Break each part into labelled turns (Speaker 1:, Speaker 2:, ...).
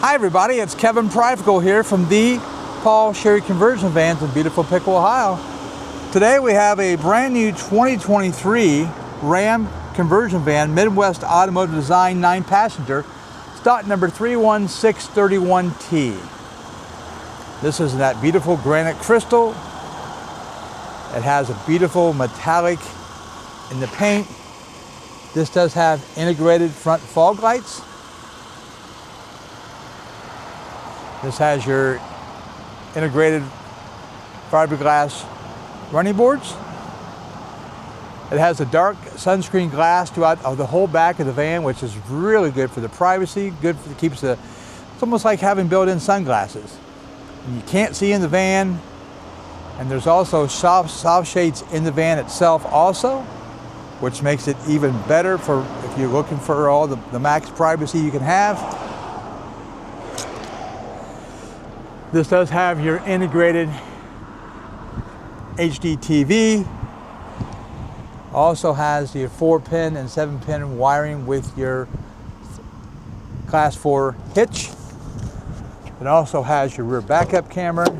Speaker 1: Hi everybody, it's Kevin Prifical here from the Paul Sherry Conversion Vans in beautiful Pickle, Ohio. Today we have a brand new 2023 Ram conversion van, Midwest Automotive Design 9-passenger, stock number 31631T. This is that beautiful granite crystal. It has a beautiful metallic in the paint. This does have integrated front fog lights. This has your integrated fiberglass running boards. It has a dark sunscreen glass throughout the whole back of the van, which is really good for the privacy. Good for it's almost like having built-in sunglasses. And you can't see in the van. And there's also soft shades in the van itself also, which makes it even better for if you're looking for all the max privacy you can have. This does have your integrated HD TV. Also has your 4-pin and 7-pin wiring with your Class 4 hitch. It also has your rear backup camera.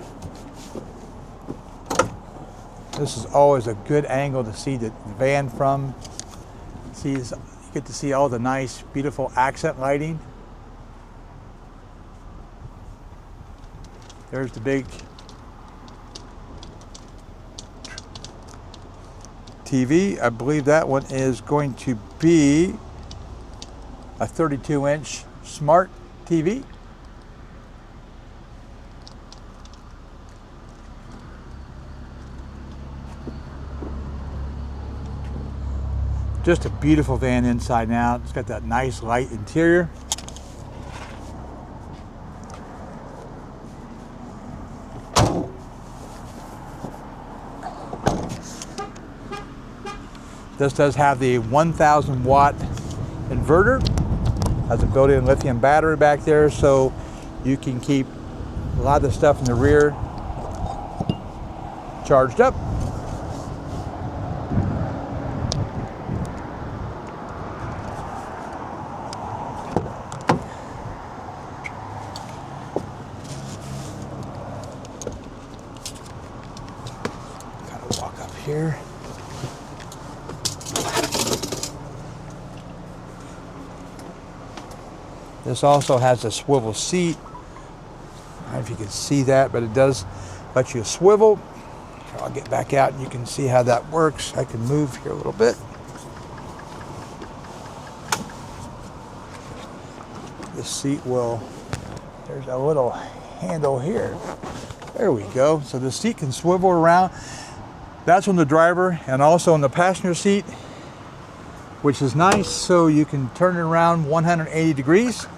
Speaker 1: This is always a good angle to see the van from. You get to see all the nice, beautiful accent lighting. There's the big TV. I believe that one is going to be a 32-inch smart TV. Just a beautiful van inside and out. It's got that nice light interior. This does have the 1,000 watt inverter. Has a built-in lithium battery back there, so you can keep a lot of the stuff in the rear charged up. Kind of walk up here. This also has a swivel seat. I don't know if you can see that, but it does let you swivel. I'll get back out and you can see how that works. I can move here a little bit. This seat there's a little handle here. There we go. So the seat can swivel around. That's on the driver and also on the passenger seat, which is nice. So you can turn it around 180 degrees.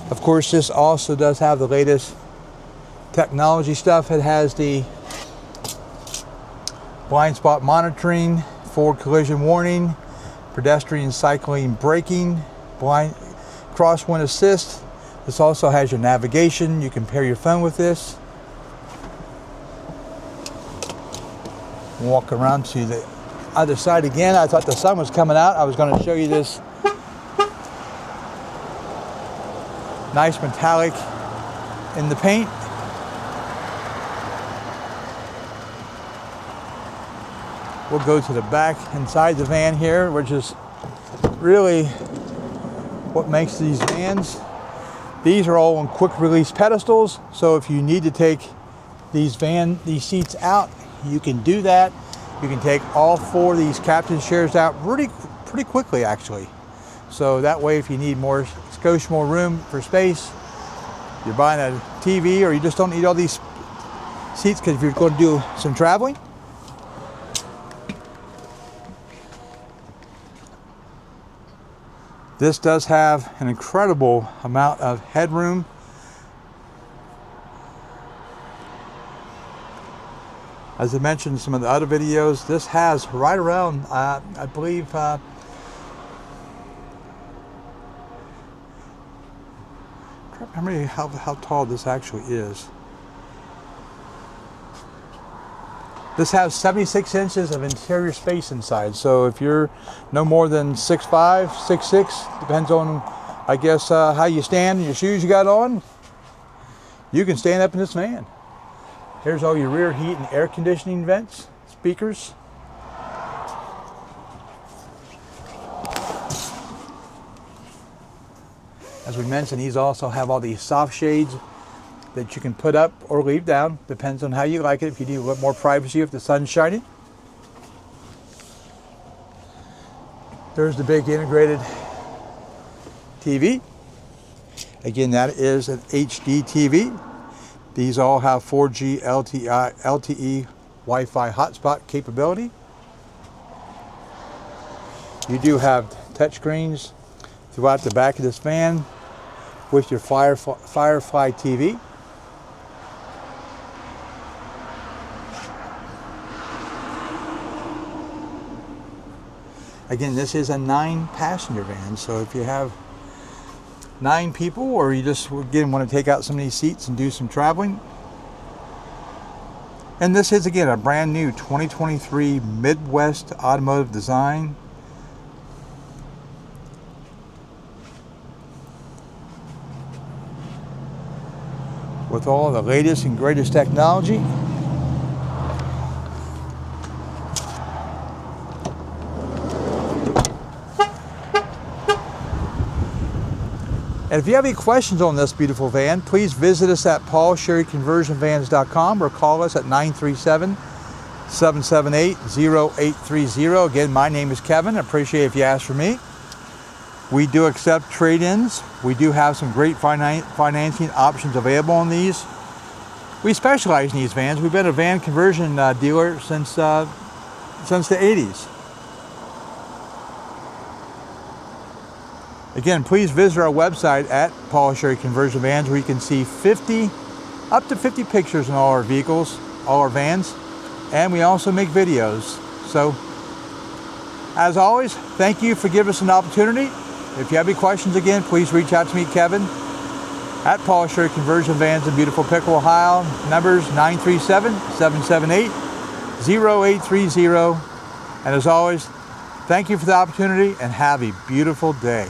Speaker 1: Of course, this also does have the latest technology stuff. It has the blind spot monitoring, forward collision warning, pedestrian cycling braking, blind crosswind assist. This also has your navigation. You can pair your phone with this. Walk around to the other side again. I thought the sun was coming out. I was going to show you this nice metallic in the paint. We'll go to the back inside the van here, which is really what makes these vans. These are all on quick release pedestals, so if you need to take these seats out, you can do that. You can take all 4 of these captain chairs out pretty quickly actually. So that way, if you need more room for space, you're buying a TV or you just don't need all these seats because if you're going to do some traveling. This does have an incredible amount of headroom. As I mentioned in some of the other videos, this has right around, I believe, I don't remember how tall this actually is. This has 76 inches of interior space inside. So if you're no more than 6'5", 6'6", depends on I guess how you stand and your shoes you got on, you can stand up in this van. Here's all your rear heat and air conditioning vents, speakers. As we mentioned, these also have all these soft shades that you can put up or leave down. Depends on how you like it. If you need a little more privacy if the sun's shining. There's the big integrated TV. Again, that is an HD TV. These all have 4G LTE Wi-Fi hotspot capability. You do have touchscreens throughout the back of this van with your Firefly TV. Again, this is a 9-passenger van, so if you have 9 people, or you just again want to take out some of these seats and do some traveling. And this is again a brand new 2023 Midwest Automotive design. With all the latest and greatest technology. And if you have any questions on this beautiful van, please visit us at paulsherryconversionvans.com or call us at 937-778-0830. Again, my name is Kevin. I appreciate if you ask for me. We do accept trade-ins. We do have some great financing options available on these. We specialize in these vans. We've been a van conversion dealer since the 80s. Again, please visit our website at Paul Sherry Conversion Vans, where you can see up to 50 pictures in all our vehicles, all our vans, and we also make videos. So, as always, thank you for giving us an opportunity. If you have any questions, again, please reach out to me, Kevin, at Paul Sherry Conversion Vans in beautiful Pickle, Ohio. Numbers 937-778-0830. And as always, thank you for the opportunity and have a beautiful day.